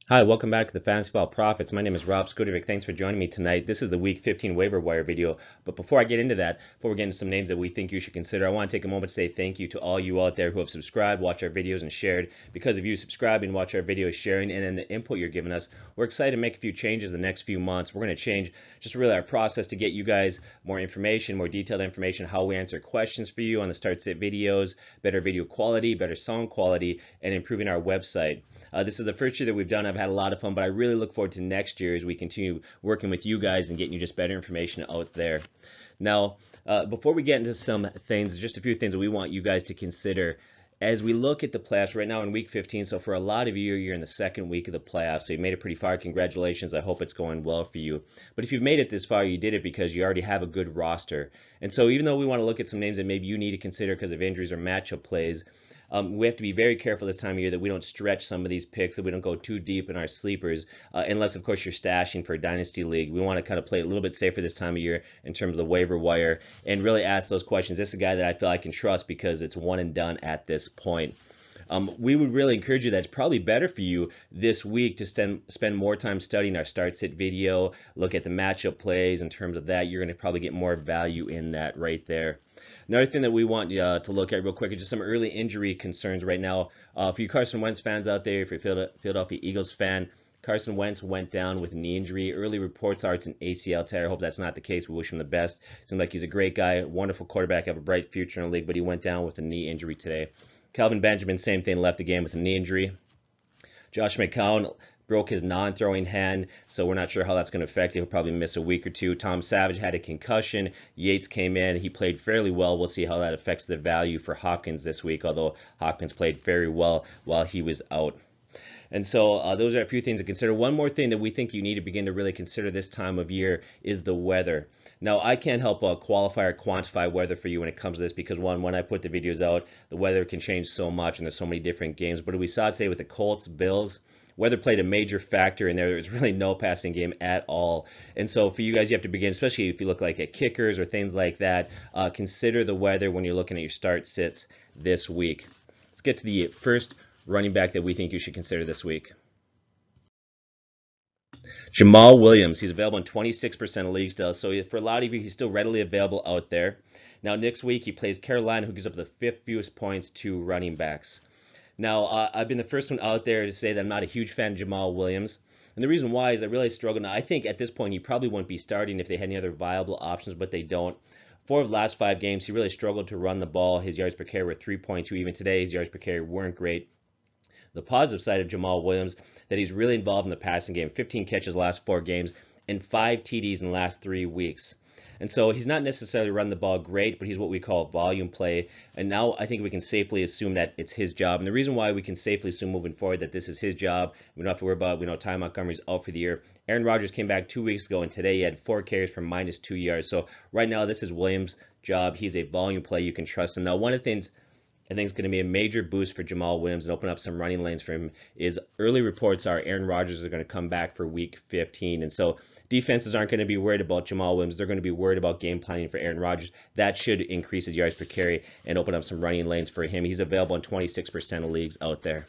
Hi, welcome back to the Fantasy Football Profits. My name is Rob Skudovic. Thanks for joining me tonight. This is the Week 15 waiver wire video. But before I get into that, before we get into some names that we think you should consider, I want to take a moment to say thank you to all you out there who have subscribed, watched our videos, and shared. Because of you subscribing, watch our videos, sharing, and then the input you're giving us, we're excited to make a few changes the next few months. We're going to change just really our process to get you guys more information, more detailed information, how we answer questions for you on the start sit videos, better video quality, better sound quality, and improving our website. This is the first year that we've done. I've had a lot of fun, but I really look forward to next year as we continue working with you guys and getting you just better information out there. Now, before we get into some things, just a few things that we want you guys to consider as we look at the playoffs right now in week 15. So for a lot of you, you're in the second week of the playoffs, so you made it pretty far. Congratulations. I hope it's going well for you. But if you've made it this far, you did it because you already have a good roster. And so even though we want to look at some names that maybe you need to consider because of injuries or matchup plays, we have to be very careful this time of year that we don't stretch some of these picks, that we don't go too deep in our sleepers, unless, of course, you're stashing for a dynasty league. We want to kind of play a little bit safer this time of year in terms of the waiver wire and really ask those questions. This is a guy that I feel I can trust because it's one and done at this point. We would really encourage you that it's probably better for you this week to spend more time studying our start sit video, look at the matchup plays. In terms of that, you're going to probably get more value in that right there. Another thing that we want to look at real quick is just some early injury concerns right now. For you Carson Wentz fans out there, if you're a Philadelphia Eagles fan, Carson Wentz went down with a knee injury. Early reports are it's an ACL tear. I hope that's not the case. We wish him the best. Seems like he's a great guy, wonderful quarterback, have a bright future in the league, but he went down with a knee injury today. Kelvin Benjamin, same thing, left the game with a knee injury. Josh McCown broke his non-throwing hand, so we're not sure how that's going to affect. He'll probably miss a week or two. Tom Savage had a concussion. Yates came in. He played fairly well. We'll see how that affects the value for Hopkins this week, although Hopkins played very well while he was out. And so those are a few things to consider. One more thing that we think you need to begin to really consider this time of year is the weather. Now, I can't help qualify or quantify weather for you when it comes to this because, one, when I put the videos out, the weather can change so much and there's so many different games. But we saw today with the Colts, Bills, weather played a major factor in there. There was really no passing game at all. And so for you guys, you have to begin, especially if you look like at kickers or things like that, consider the weather when you're looking at your start sits this week. Let's get to the first running back that we think you should consider this week. Jamal Williams, he's available in 26% of leagues still, so for a lot of you, he's still readily available out there. Now, next week, he plays Carolina, who gives up the fifth fewest points to running backs. Now, I've been the first one out there to say that I'm not a huge fan of Jamal Williams. And the reason why is I really struggle. Now, I think at this point, he probably wouldn't be starting if they had any other viable options, but they don't. 4 of the last 5 games, he really struggled to run the ball. His yards per carry were 3.2. Even today, his yards per carry weren't great. The positive side of Jamal Williams, that he's really involved in the passing game. 15 catches last 4 games and 5 TDs in the last 3 weeks. And so he's not necessarily run the ball great, but he's what we call a volume play. And now I think we can safely assume that it's his job. And the reason why we can safely assume moving forward that this is his job, we don't have to worry about it. We know Ty Montgomery's out for the year. Aaron Rodgers came back 2 weeks ago, and today he had 4 carries for -2 yards. So right now this is Williams' job. He's a volume play. You can trust him. Now, one of the things I think is going to be a major boost for Jamal Williams and open up some running lanes for him is early reports are Aaron Rodgers is going to come back for week 15. And so defenses aren't going to be worried about Jamal Williams. They're going to be worried about game planning for Aaron Rodgers. That should increase his yards per carry and open up some running lanes for him. He's available in 26% of leagues out there.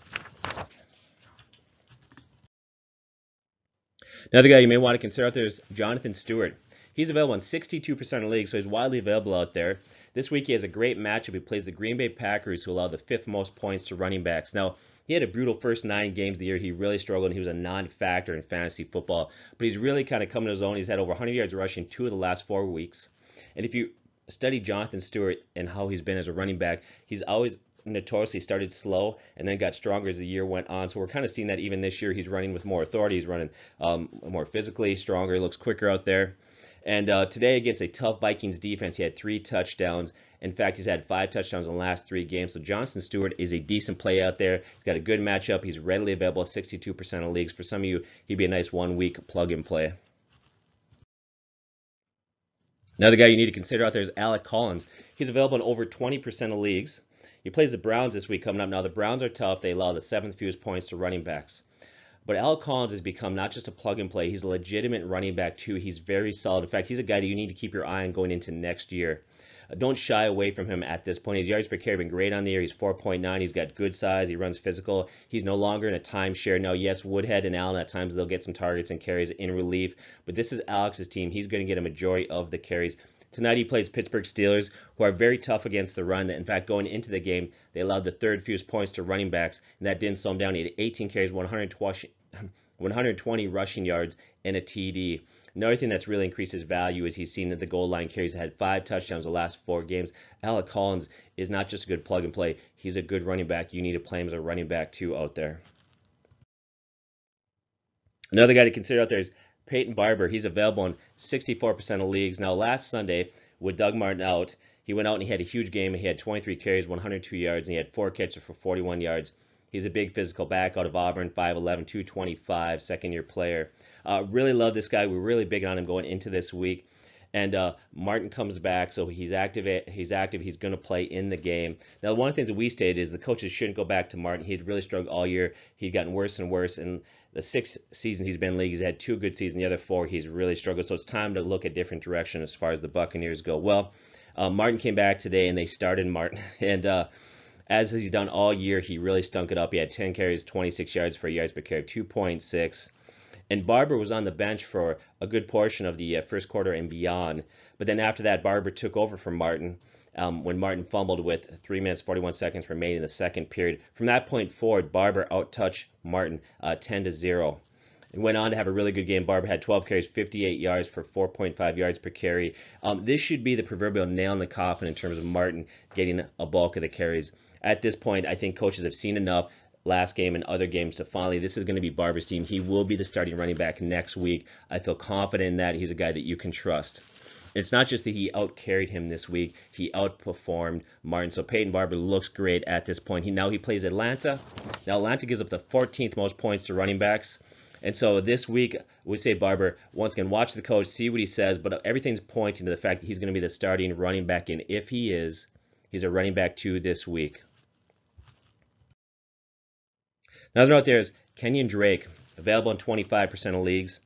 Another guy you may want to consider out there is Jonathan Stewart. He's available in 62% of leagues, so he's widely available out there. This week he has a great matchup. He plays the Green Bay Packers, who allow the 5th most points to running backs. Now, he had a brutal first 9 games of the year. He really struggled, and he was a non-factor in fantasy football. But he's really kind of coming to his own. He's had over 100 yards rushing 2 of the last 4 weeks. And if you study Jonathan Stewart and how he's been as a running back, he's always notoriously started slow and then got stronger as the year went on. So we're kind of seeing that even this year. He's running with more authority. He's running more physically stronger. He looks quicker out there. And today against a tough Vikings defense, he had 3 touchdowns. In fact, he's had 5 touchdowns in the last 3 games. So Jonathan Stewart is a decent play out there. He's got a good matchup. He's readily available 62% of leagues. For some of you, he'd be a nice 1-week plug-and-play. Another guy you need to consider out there is Alec Collins. He's available in over 20% of leagues. He plays the Browns this week coming up. Now, the Browns are tough. They allow the 7th fewest points to running backs. But Alec Collins has become not just a plug and play, he's a legitimate running back too. He's very solid. In fact, he's a guy that you need to keep your eye on going into next year. don't shy away from him at this point. His yards per carry have been great on the year. He's 4.9. He's got good size. He runs physical. He's no longer in a timeshare. Now, yes, Woodhead and Allen at times they'll get some targets and carries in relief, but this is Alex's team. He's going to get a majority of the carries. Tonight he plays Pittsburgh Steelers, who are very tough against the run. In fact, going into the game, they allowed the third fewest points to running backs, and that didn't slow him down. He had 18 carries, 120 rushing yards, and a TD. Another thing that's really increased his value is he's seen that the goal line carries, had 5 touchdowns the last 4 games. Alec Collins is not just a good plug and play. He's a good running back. You need to play him as a running back too out there. Another guy to consider out there is Peyton Barber. He's available in 64% of leagues. Now, last Sunday, with Doug Martin out, he went out and he had a huge game. He had 23 carries, 102 yards, and he had 4 catches for 41 yards. He's a big physical back out of Auburn, 5'11", 225, second-year player. Really love this guy. We're really big on him going into this week. And Martin comes back, so he's active. He's going to play in the game. Now, one of the things that we stated is the coaches shouldn't go back to Martin. He'd really struggled all year. He'd gotten worse and worse. And the 6th season he's been in the league, he's had 2 good seasons. The other 4, he's really struggled. So it's time to look at different direction as far as the Buccaneers go. Well, Martin came back today, and they started Martin. And as he's done all year, he really stunk it up. He had 10 carries, 26 yards for yards per carry, 2.6. And Barber was on the bench for a good portion of the first quarter and beyond. But then after that, Barber took over from Martin when Martin fumbled with 3 minutes, 41 seconds remaining in the second period. From that point forward, Barber outtouched Martin 10-0. And went on to have a really good game. Barber had 12 carries, 58 yards for 4.5 yards per carry. This should be the proverbial nail in the coffin in terms of Martin getting a bulk of the carries. At this point, I think coaches have seen enough last game and other games to finally, this is going to be Barber's team. He will be the starting running back next week. I feel confident in that. He's a guy that you can trust. It's not just that he outcarried him this week, he outperformed Martin. So Peyton Barber looks great at this point. Now he plays Atlanta. Now Atlanta gives up the 14th most points to running backs. And so this week, we say Barber, once again, watch the coach, see what he says, but everything's pointing to the fact that he's going to be the starting running back. And if he is, he's a running back 2 this week. Another note there is Kenyon Drake, available in 25% of leagues.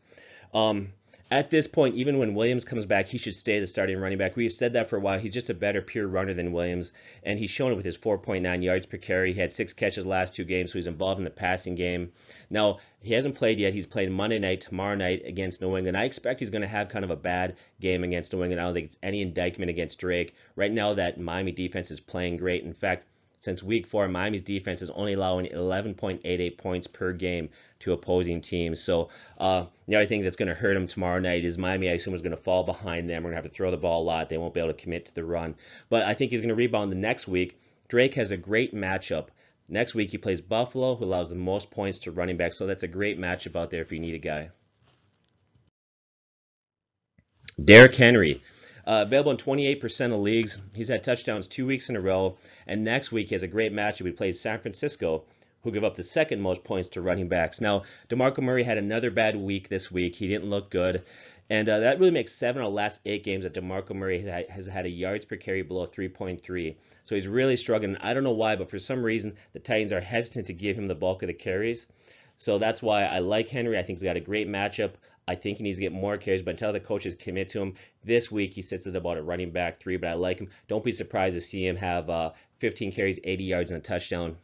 At this point, even when Williams comes back, he should stay the starting running back. We've said that for a while. He's just a better pure runner than Williams, and he's shown it with his 4.9 yards per carry. He had 6 catches last 2 games, so he's involved in the passing game. Now, he hasn't played yet. He's playing Monday night, tomorrow night against New England. I expect he's going to have kind of a bad game against New England. I don't think it's any indictment against Drake. Right now, that Miami defense is playing great. In fact, since week 4, Miami's defense is only allowing 11.88 points per game to opposing teams. So the other thing that's going to hurt them tomorrow night is Miami, I assume, is going to fall behind them. We're going to have to throw the ball a lot. They won't be able to commit to the run. But I think he's going to rebound the next week. Drake has a great matchup. Next week he plays Buffalo, who allows the most points to running back. So that's a great matchup out there if you need a guy. Derrick Henry. Available in 28% of leagues. He's had touchdowns 2 weeks in a row. And next week he has a great matchup. He plays San Francisco, who give up the 2nd most points to running backs. Now, DeMarco Murray had another bad week this week. He didn't look good. And that really makes 7 of the last 8 games that DeMarco Murray has had a yards per carry below 3.3. So he's really struggling. I don't know why, but for some reason, the Titans are hesitant to give him the bulk of the carries. So that's why I like Henry. I think he's got a great matchup. I think he needs to get more carries, but until the coaches commit to him, this week he sits at about a running back 3, but I like him. Don't be surprised to see him have 15 carries, 80 yards, and a touchdown.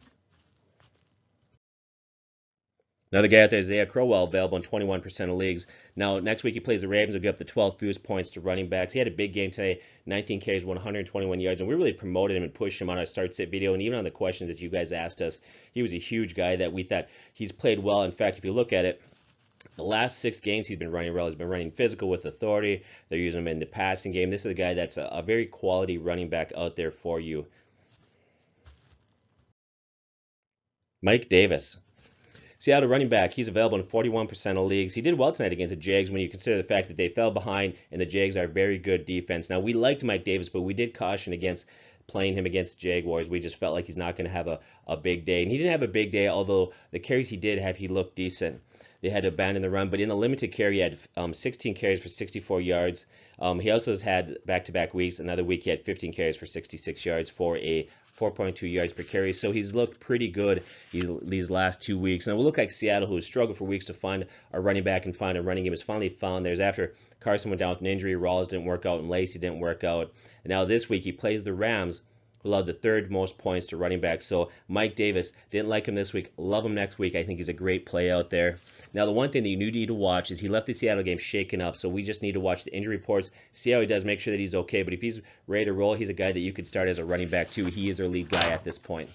Another guy out there is Isaiah Crowell, available in 21% of leagues. Now, next week he plays the Ravens, who give up the 12th fewest points to running backs. He had a big game today, 19 carries, 121 yards, and we really promoted him and pushed him on our start-sit video, and even on the questions that you guys asked us. He was a huge guy that we thought he's played well. In fact, if you look at it, the last 6 games he's been running well. He's been running physical with authority. They're using him in the passing game. This is a guy that's a very quality running back out there for you. Mike Davis. Seattle running back, he's available in 41% of leagues. He did well tonight against the Jags when you consider the fact that they fell behind and the Jags are a very good defense. Now, we liked Mike Davis, but we did caution against playing him against the Jaguars. We just felt like he's not going to have a big day. And he didn't have a big day, although the carries he did have, he looked decent. They had to abandon the run, but in the limited carry, he had 16 carries for 64 yards. He also has had back-to-back weeks. Another week, he had 15 carries for 66 yards for a 4.2 yards per carry. So he's looked pretty good these last 2 weeks. And it will look like Seattle, who has struggled for weeks to find a running back and find a running game, has finally found theirs after Carson went down with an injury, Rawls didn't work out, and Lacey didn't work out. And now this week he plays the Rams, who allowed the third most points to running back. So Mike Davis, didn't like him this week, love him next week. I think he's a great play out there. Now the one thing that you need to watch is he left the Seattle game shaken up, so we just need to watch the injury reports, see how he does, make sure that he's okay. But if he's ready to roll, he's a guy that you could start as a running back too. He is their lead guy at this point.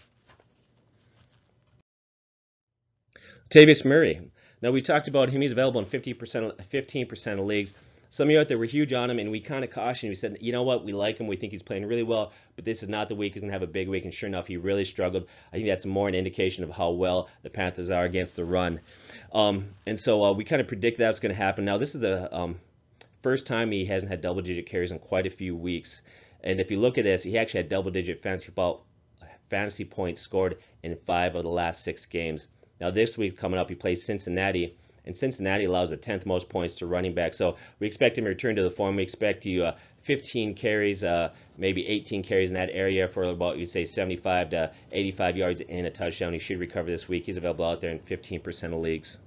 Latavius Murray. Now we talked about him. He's available in 15% of leagues. Some of you out there were huge on him, and we kind of cautioned. We said, you know what, we like him. We think he's playing really well, but this is not the week he's going to have a big week. And sure enough, he really struggled. I think that's more an indication of how well the Panthers are against the run. And so we kind of predict that's going to happen. Now, this is the first time he hasn't had double-digit carries in quite a few weeks. And if you look at this, he actually had double-digit fantasy points scored in 5 of the last 6 games. Now, this week coming up, he plays Cincinnati. And Cincinnati allows the 10th most points to running back. So we expect him to return to the form. We expect you 15 carries, maybe 18 carries in that area for about, you'd say, 75 to 85 yards and a touchdown. He should recover this week. He's available out there in 15% of leagues.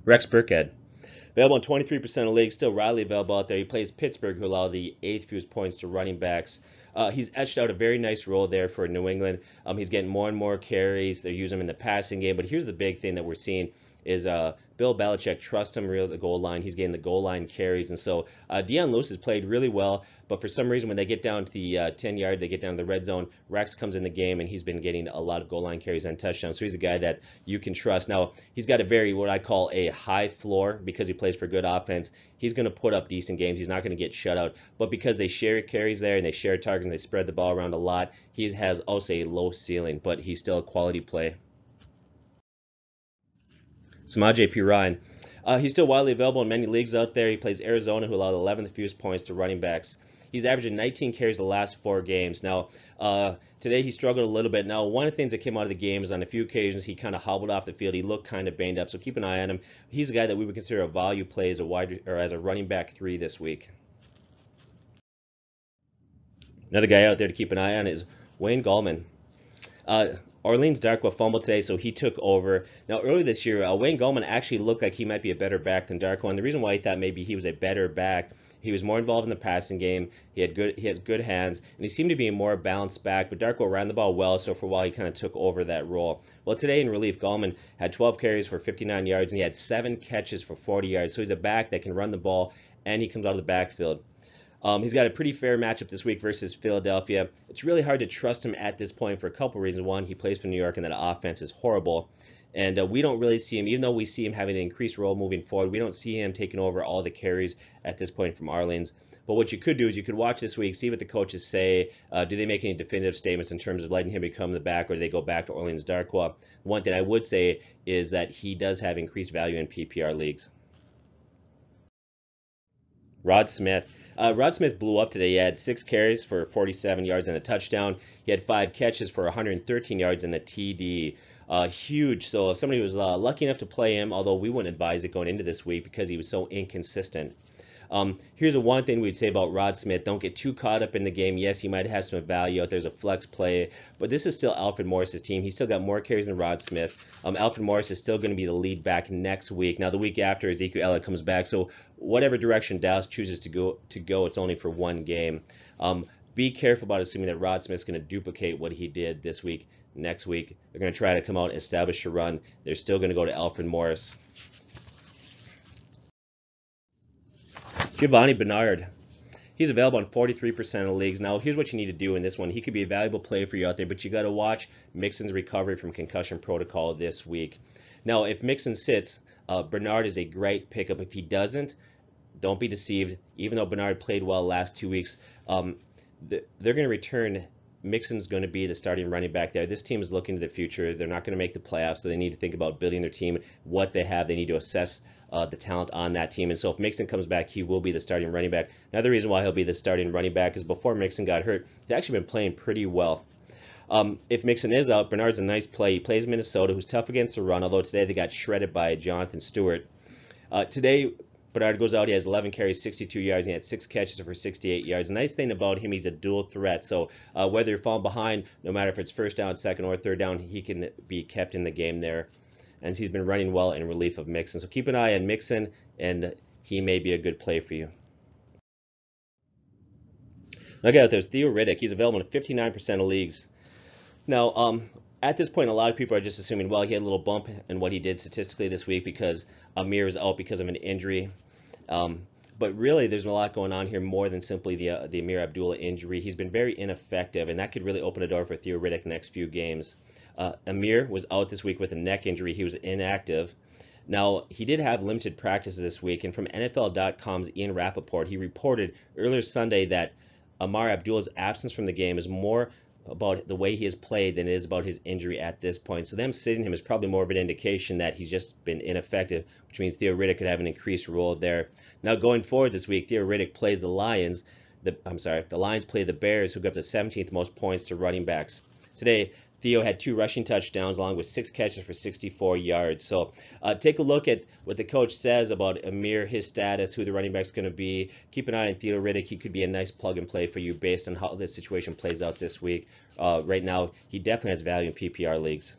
Rex Burkhead. Available in 23% of leagues, still widely available out there. He plays Pittsburgh, who allow the 8th fewest points to running backs. He's etched out a very nice role there for New England. He's getting more and more carries. They're using him in the passing game. But here's the big thing that we're seeing is Bill Belichick trusts him real at the goal line. He's getting the goal line carries. And so Deion Lewis has played really well. But for some reason, when they get down to the 10-yard, they get down to the red zone, Rex comes in the game, and he's been getting a lot of goal line carries and touchdowns. So he's a guy that you can trust. Now, he's got a very, what I call a high floor because he plays for good offense. He's going to put up decent games. He's not going to get shut out. But because they share carries there and they share targets and they spread the ball around a lot, he has also a low ceiling, but he's still a quality play. Samaje Perine. He's still widely available in many leagues out there. He plays Arizona, who allowed 11th fewest points to running backs. He's averaging 19 carries the last 4 games. Now, today he struggled a little bit. Now, one of the things that came out of the game is on a few occasions he kind of hobbled off the field. He looked kind of banged up, so keep an eye on him. He's a guy that we would consider a value play as a running back 3 this week. Another guy out there to keep an eye on is Wayne Gallman. Orleans Darkwa fumbled today, so he took over. Now, earlier this year, Wayne Gallman actually looked like he might be a better back than Darkwa, and the reason why I thought maybe he was a better back, he was more involved in the passing game. He has good hands, and he seemed to be a more balanced back. But Darkwa ran the ball well, so for a while he kind of took over that role. Well, today in relief, Gallman had 12 carries for 59 yards, and he had 7 catches for 40 yards. So he's a back that can run the ball, and he comes out of the backfield. He's got a pretty fair matchup this week versus Philadelphia. It's really hard to trust him at this point for a couple reasons. One, he plays for New York, and that offense is horrible. And we don't really see him, even though we see him having an increased role moving forward, we don't see him taking over all the carries at this point from Orleans. But what you could do is you could watch this week, see what the coaches say. Do they make any definitive statements in terms of letting him become the back, or do they go back to Orleans Darkwa? One thing I would say is that he does have increased value in PPR leagues. Rod Smith. Rod Smith blew up today. He had 6 carries for 47 yards and a touchdown. He had 5 catches for 113 yards and a TD. Huge. So if somebody was lucky enough to play him, although we wouldn't advise it going into this week because he was so inconsistent. Here's the one thing we'd say about Rod Smith. Don't get too caught up in the game. Yes, he might have some value out there as a flex play, but this is still Alfred Morris's team. He's still got more carries than Rod Smith. Alfred Morris is still going to be the lead back next week. Now, the week after, Ezekiel Elliott comes back, so whatever direction Dallas chooses to go, it's only for 1 game. Be careful about assuming that Rod Smith's going to duplicate what he did this week. Next week, they're going to try to come out and establish a run. They're still going to go to Alfred Morris. Giovanni Bernard. He's available in 43% of leagues. Now, here's what you need to do in this one. He could be a valuable play for you out there, but you got to watch Mixon's recovery from concussion protocol this week. Now, if Mixon sits, Bernard is a great pickup. If he doesn't, don't be deceived. Even though Bernard played well last 2 weeks, they're going to return. Mixon's going to be the starting running back there. This team is looking to the future. They're not going to make the playoffs, so they need to think about building their team, what they have. They need to assess the talent on that team. And so if Mixon comes back, he will be the starting running back. Another reason why he'll be the starting running back is before Mixon got hurt, he'd actually been playing pretty well. If Mixon is out, Bernard's a nice play. He plays Minnesota, who's tough against the run, although today they got shredded by Jonathan Stewart. Today, Bernard goes out, he has 11 carries, 62 yards, and he had 6 catches for 68 yards. The nice thing about him, he's a dual threat. So whether you're falling behind, no matter if it's first down, second, or third down, he can be kept in the game there. And he's been running well in relief of Mixon. So keep an eye on Mixon, and he may be a good play for you. Okay, out there's Theo Riddick. He's available in 59% of leagues. Now, at this point, a lot of people are just assuming, well, he had a little bump in what he did statistically this week because Amir is out because of an injury. But really, there's a lot going on here more than simply the Amir Abdullah injury. He's been very ineffective, and that could really open a door for Theo Riddick the next few games. Amir was out this week with a neck injury. He was inactive. Now, he did have limited practices this week, and from NFL.com's Ian Rappaport, he reported earlier Sunday that Amir Abdullah's absence from the game is more about the way he has played than it is about his injury at this point. So them sitting him is probably more of an indication that he's just been ineffective, which means Theo Riddick could have an increased role there. Now going forward this week, Theo Riddick plays the Lions. The Lions play the Bears, who got the 17th most points to running backs. Today, Theo had 2 rushing touchdowns along with 6 catches for 64 yards. So take a look at what the coach says about Amir, his status, who the running back's going to be. Keep an eye on Theo Riddick. He could be a nice plug and play for you based on how this situation plays out this week. Right now, he definitely has value in PPR leagues.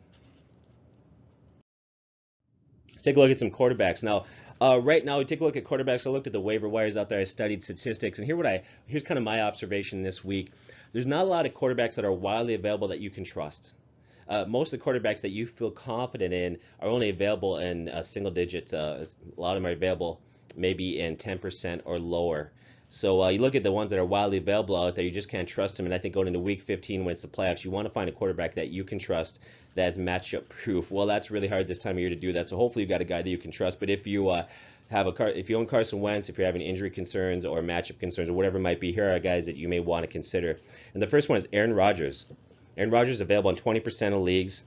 Let's take a look at some quarterbacks. Now, right now, we take a look at quarterbacks. I looked at the waiver wires out there. I studied statistics. And here's kind of my observation this week. There's not a lot of quarterbacks that are widely available that you can trust. Most of the quarterbacks that you feel confident in are only available in single digits. A lot of them are available maybe in 10% or lower. So you look at the ones that are widely available out there, you just can't trust them. And I think going into week 15 when it's the playoffs, you want to find a quarterback that you can trust that's matchup proof. Well, that's really hard this time of year to do that. So hopefully you've got a guy that you can trust. But if you if you own Carson Wentz, if you're having injury concerns or matchup concerns or whatever it might be, here are guys that you may want to consider. And the first one is Aaron Rodgers. Aaron Rodgers is available in 20% of leagues.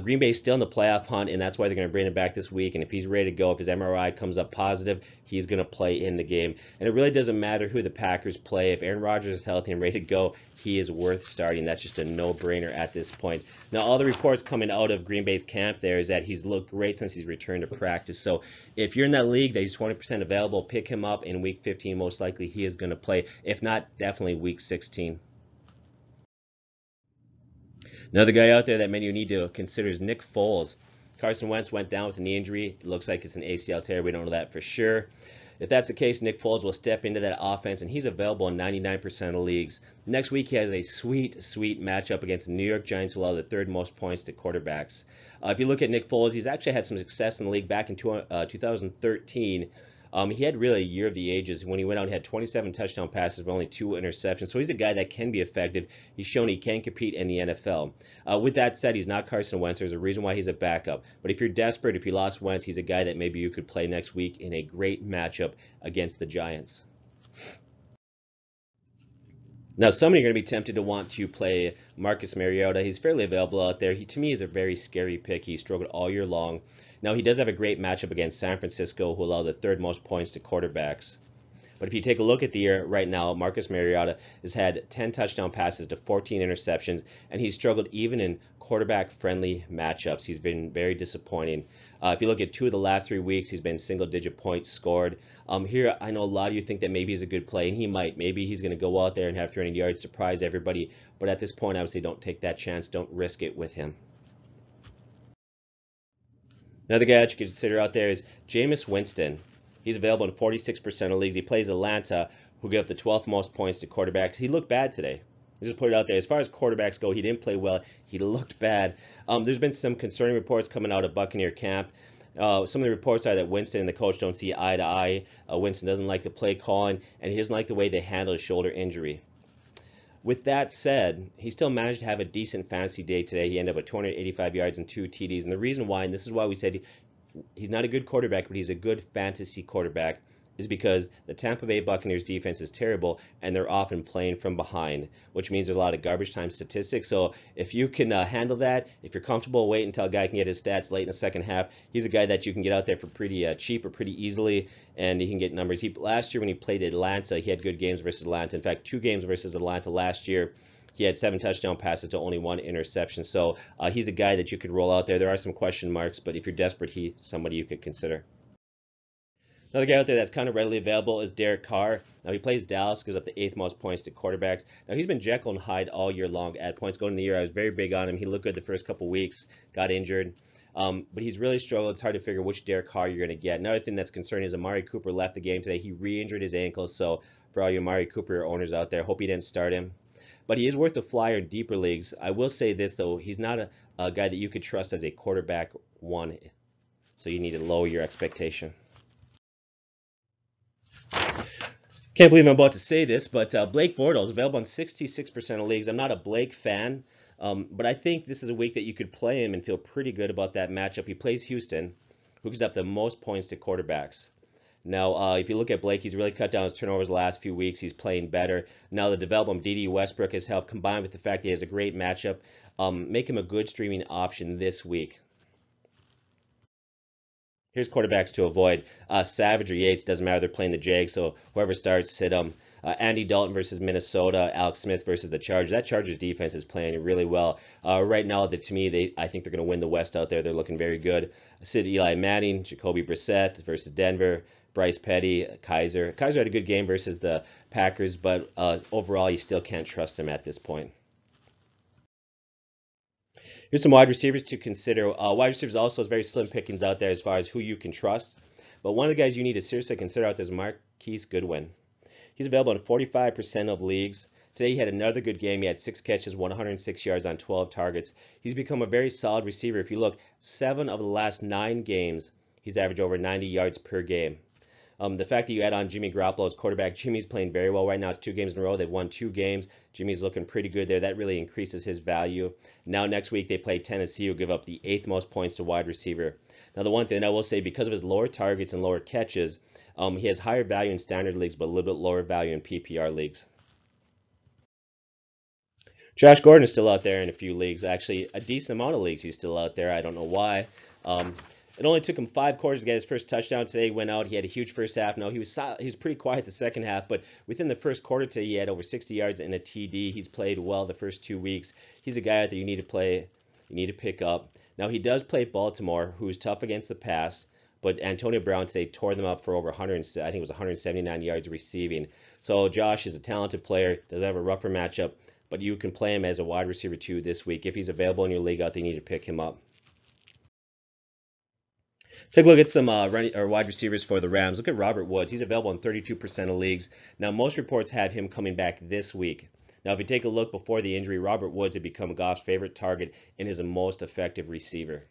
Green Bay is still in the playoff hunt, and that's why they're going to bring him back this week. And if he's ready to go, if his MRI comes up positive, he's going to play in the game. And it really doesn't matter who the Packers play. If Aaron Rodgers is healthy and ready to go, he is worth starting. That's just a no-brainer at this point. Now, all the reports coming out of Green Bay's camp there is that he's looked great since he's returned to practice. So if you're in that league that he's 20% available, pick him up in week 15. Most likely he is going to play. If not, definitely week 16. Another guy out there that many of you need to consider is Nick Foles. Carson Wentz went down with a knee injury. It looks like it's an ACL tear. We don't know that for sure. If that's the case, Nick Foles will step into that offense, and he's available in 99% of leagues. Next week, he has a sweet matchup against the New York Giants, who allow the 3rd most points to quarterbacks. If you look at Nick Foles, he's actually had some success in the league back in 2013. He had really a year of the ages. When he went out, he had 27 touchdown passes with only 2 interceptions. So he's a guy that can be effective. He's shown he can compete in the NFL. With that said, he's not Carson Wentz. There's a reason why he's a backup. But if you're desperate, if you lost Wentz, he's a guy that maybe you could play next week in a great matchup against the Giants. Now, some of you are going to be tempted to want to play Marcus Mariota. He's fairly available out there. He, to me, is a very scary pick. He struggled all year long. Now, he does have a great matchup against San Francisco, who allow the 3rd most points to quarterbacks. But if you take a look at the year right now, Marcus Mariota has had 10 touchdown passes to 14 interceptions, and he's struggled even in quarterback-friendly matchups. He's been very disappointing. If you look at 2 of the last 3 weeks, he's been single-digit points scored. Here, I know a lot of you think that maybe he's a good play, and he might. Maybe he's going to go out there and have 300 yards, surprise everybody. But at this point, I would say don't take that chance. Don't risk it with him. Another guy that you could consider out there is Jameis Winston. He's available in 46% of leagues. He plays Atlanta, who give up the 12th most points to quarterbacks. He looked bad today. Just put it out there. As far as quarterbacks go, he didn't play well. He looked bad. There's been some concerning reports coming out of Buccaneer camp. Some of the reports are that Winston and the coach don't see eye to eye. Winston doesn't like the play calling, and he doesn't like the way they handle his shoulder injury. With that said, he still managed to have a decent fantasy day today. He ended up with 285 yards and 2 TDs. And the reason why, and this is why we said he's not a good quarterback, but he's a good fantasy quarterback, is because the Tampa Bay Buccaneers defense is terrible, and they're often playing from behind, which means there's a lot of garbage time statistics. So if you can handle that, if you're comfortable, wait until a guy can get his stats late in the second half. He's a guy that you can get out there for pretty cheap or pretty easily, and he can get numbers. Last year when he played Atlanta, he had good games versus Atlanta. In fact, 2 games versus Atlanta last year. He had 7 touchdown passes to only 1 interception. So he's a guy that you could roll out there. There are some question marks, but if you're desperate, he's somebody you could consider. Another guy out there that's kind of readily available is Derek Carr. Now he plays Dallas, gives up the 8th most points to quarterbacks. Now he's been Jekyll and Hyde all year long at points. Going in the year, I was very big on him. He looked good the first couple weeks, got injured. But he's really struggled. It's hard to figure which Derek Carr you're going to get. Another thing that's concerning is Amari Cooper left the game today. He re-injured his ankle. So for all you Amari Cooper owners out there, hope you didn't start him. But he is worth a flyer in deeper leagues. I will say this, though. He's not a guy that you could trust as a quarterback one. So you need to lower your expectation. Can't believe I'm about to say this, but Blake Bortles is available in 66% of leagues. I'm not a Blake fan, but I think this is a week that you could play him and feel pretty good about that matchup. He plays Houston, who gives up the most points to quarterbacks. Now, if you look at Blake, he's really cut down his turnovers the last few weeks. He's playing better. Now, the development of D.D. Westbrook has helped, combined with the fact that he has a great matchup, make him a good streaming option this week. Here's quarterbacks to avoid. Savage or Yates, doesn't matter. They're playing the Jags, so whoever starts, sit them. Andy Dalton versus Minnesota. Alex Smith versus the Chargers. That Chargers defense is playing really well. Right now, to me, I think they're going to win the West out there. They're looking very good. Sid Eli Manning, Jacoby Brissett versus Denver. Bryce Petty, Kaiser. Kaiser had a good game versus the Packers, but overall, you still can't trust him at this point. Here's some wide receivers to consider. Wide receivers also is very slim pickings out there as far as who you can trust. But one of the guys you need to seriously consider out there is Marquise Goodwin. He's available in 45% of leagues. Today he had another good game. He had 6 catches, 106 yards on 12 targets. He's become a very solid receiver. If you look, 7 of the last 9 games, he's averaged over 90 yards per game. The fact that you add on Jimmy Garoppolo as quarterback, Jimmy's playing very well right now. It's 2 games in a row. They've won 2 games. Jimmy's looking pretty good there. That really increases his value. Now next week they play Tennessee, who give up the 8th most points to wide receiver. Now the one thing I will say, because of his lower targets and lower catches, he has higher value in standard leagues, but a little bit lower value in PPR leagues. Josh Gordon is still out there in a few leagues. Actually, a decent amount of leagues he's still out there. I don't know why. It only took him 5 quarters to get his first touchdown today. He went out. He had a huge first half. No, he was pretty quiet the second half, but within the first quarter today, he had over 60 yards and a TD. He's played well the first 2 weeks. He's a guy that you need to play, you need to pick up. Now, he does play Baltimore, who's tough against the pass, but Antonio Brown today tore them up for over 100, I think it was 179 yards receiving. So Josh is a talented player, does have a rougher matchup, but you can play him as a wide receiver 2 this week. If he's available in your league out there, you need to pick him up. Let's take a look at some wide receivers for the Rams. Look at Robert Woods. He's available in 32% of leagues. Now, most reports have him coming back this week. Now, if you take a look before the injury, Robert Woods had become Goff's favorite target and is a most effective receiver.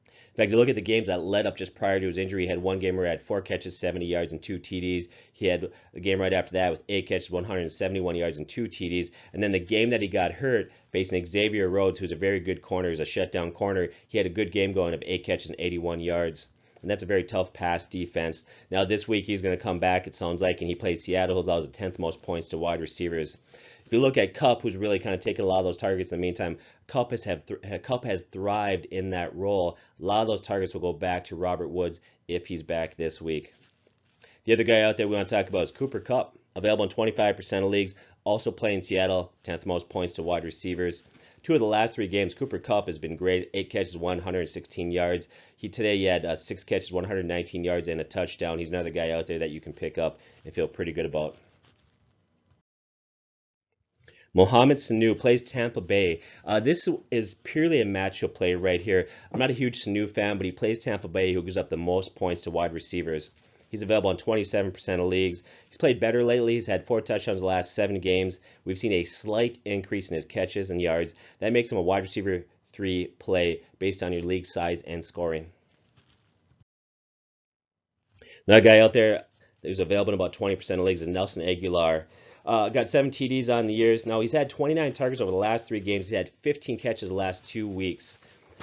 In fact, you look at the games that led up just prior to his injury. He had one game where he had 4 catches, 70 yards, and 2 TDs. He had a game right after that with 8 catches, 171 yards, and 2 TDs. And then the game that he got hurt, facing Xavier Rhodes, who's a very good corner, he's a shutdown corner, he had a good game going of 8 catches and 81 yards. And that's a very tough pass defense. Now, this week, he's going to come back, it sounds like, and he plays Seattle, who allows the 10th most points to wide receivers. If you look at Kupp, who's really kind of taken a lot of those targets in the meantime, Kupp has thrived in that role. A lot of those targets will go back to Robert Woods if he's back this week. The other guy out there we want to talk about is Cooper Kupp, available in 25% of leagues, also playing Seattle, 10th most points to wide receivers. 2 of the last 3 games, Cooper Kupp has been great. 8 catches, 116 yards. Today he had 6 catches, 119 yards, and a touchdown. He's another guy out there that you can pick up and feel pretty good about. Mohamed Sanu plays Tampa Bay. This is purely a matchup play right here. I'm not a huge Sanu fan, but he plays Tampa Bay, who gives up the most points to wide receivers. He's available in 27% of leagues. He's played better lately. He's had 4 touchdowns the last 7 games. We've seen a slight increase in his catches and yards. That makes him a wide receiver 3 play based on your league size and scoring. Another guy out there who's available in about 20% of leagues is Nelson Aguilar. Got 7 TDs on the years. Now, he's had 29 targets over the last 3 games. He's had 15 catches the last 2 weeks.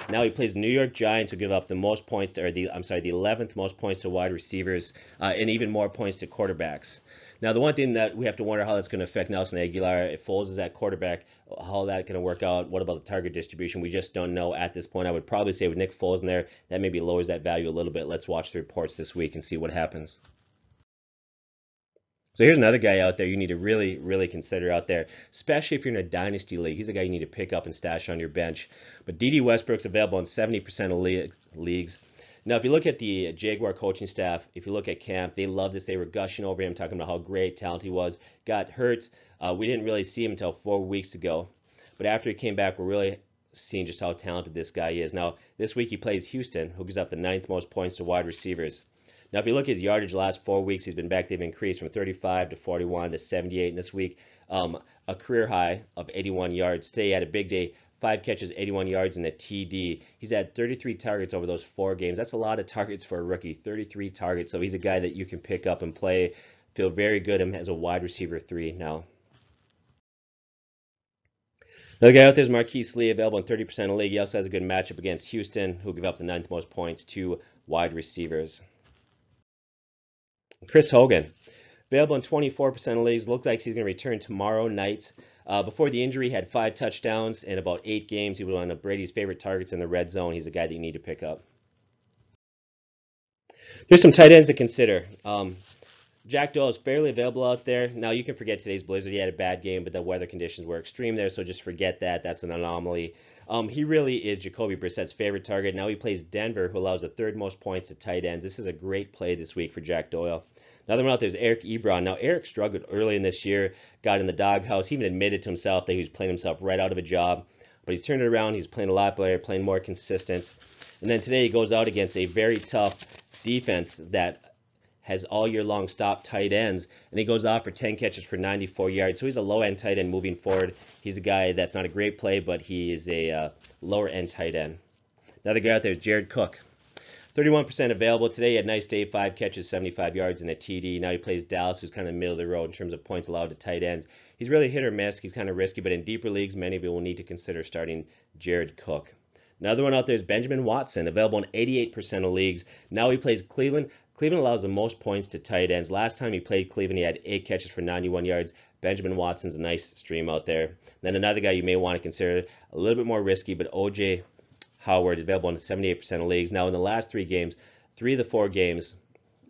Now he plays the New York Giants, who give up the most points to, the 11th most points to wide receivers, and even more points to quarterbacks. Now, the one thing that we have to wonder how that's going to affect Nelson Aguilar, if Foles is at quarterback, how that's going to work out. What about the target distribution? We just don't know at this point. I would probably say with Nick Foles in there, that maybe lowers that value a little bit. Let's watch the reports this week and see what happens. So here's another guy out there you need to really, really consider out there, especially if you're in a dynasty league. He's a guy you need to pick up and stash on your bench. But D.D. Westbrook's available in 70% of leagues. Now, if you look at the Jaguar coaching staff, if you look at camp, they love this. They were gushing over him, talking about how great, talented he was. Got hurt. We didn't really see him until 4 weeks ago. But after he came back, we're really seeing just how talented this guy is. Now, this week he plays Houston, who gives up the 9th most points to wide receivers. Now, if you look at his yardage the last 4 weeks, he's been back. They've increased from 35 to 41 to 78. And this week, a career high of 81 yards. Today, he had a big day. 5 catches, 81 yards, and a TD. He's had 33 targets over those 4 games. That's a lot of targets for a rookie, 33 targets. So he's a guy that you can pick up and play. Feel very good as a wide receiver 3 now. Another guy out there is Marquise Lee, available in 30% of the league. He also has a good matchup against Houston, who give up the 9th most points to wide receivers. Chris Hogan, available in 24% of leagues. Looks like he's going to return tomorrow night. Before the injury, he had 5 touchdowns in about 8 games. He was one of Brady's favorite targets in the red zone. He's a guy that you need to pick up. There's some tight ends to consider. Jack Doyle is fairly available out there. Now, you can forget today's blizzard. He had a bad game, but the weather conditions were extreme there, so just forget that. That's an anomaly. He really is Jacoby Brissett's favorite target. Now he plays Denver, who allows the 3rd most points to tight ends. This is a great play this week for Jack Doyle. Another one out there is Eric Ebron. Now, Eric struggled early in this year, got in the doghouse. He even admitted to himself that he was playing himself right out of a job. But he's turned it around. He's playing a lot better, playing more consistent. And then today he goes out against a very tough defense that has all year long stopped tight ends. And he goes off for 10 catches for 94 yards. So he's a low-end tight end moving forward. He's a guy that's not a great play, but he is a lower-end tight end. Another guy out there is Jared Cook. 31% available today. He had a nice day, 5 catches, 75 yards, and a TD. Now he plays Dallas, who's kind of middle of the road in terms of points allowed to tight ends. He's really hit or miss. He's kind of risky, but in deeper leagues, many of you will need to consider starting Jared Cook. Another one out there is Benjamin Watson, available in 88% of leagues. Now he plays Cleveland. Cleveland allows the most points to tight ends. Last time he played Cleveland, he had 8 catches for 91 yards. Benjamin Watson's a nice stream out there. Then another guy you may want to consider, a little bit more risky, but O.J. Howard, available in 78% of leagues. Now, in the last 3 games, 3 of the 4 games,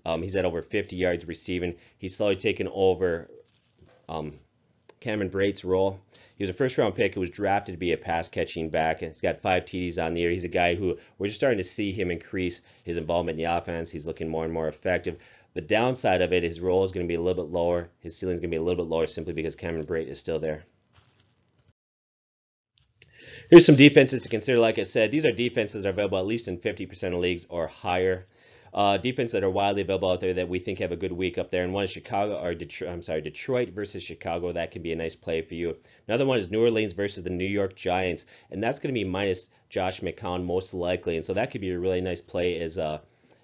he's had over 50 yards receiving. He's slowly taken over Cameron Brate's role. He was a first-round pick who was drafted to be a pass-catching back. He's got 5 TDs on the year. He's a guy who we're just starting to see him increase his involvement in the offense. He's looking more and more effective. The downside of it, his role is going to be a little bit lower. His ceiling is going to be a little bit lower simply because Cameron Brate is still there. Here's some defenses to consider. Like I said, these are defenses that are available at least in 50% of leagues or higher. Defense that are widely available out there that we think have a good week up there. And one is Detroit versus Chicago. That could be a nice play for you. Another one is New Orleans versus the New York Giants, and that's going to be minus Josh McCown most likely. And so that could be a really nice play. As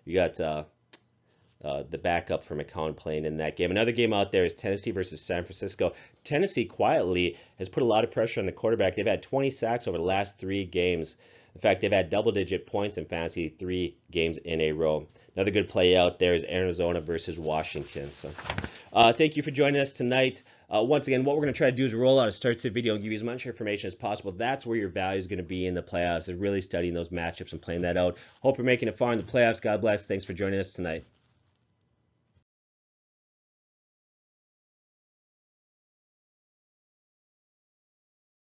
you got the backup for McCown playing in that game. Another game out there is Tennessee versus San Francisco. Tennessee quietly has put a lot of pressure on the quarterback. They've had 20 sacks over the last 3 games. In fact, they've had double-digit points in fantasy 3 games in a row. Another good play out there is Arizona versus Washington. So thank you for joining us tonight. Once again, what we're going to try to do is roll out a start-sit video and give you as much information as possible. That's where your value is going to be in the playoffs, and really studying those matchups and playing that out. Hope you're making it far in the playoffs. God bless. Thanks for joining us tonight.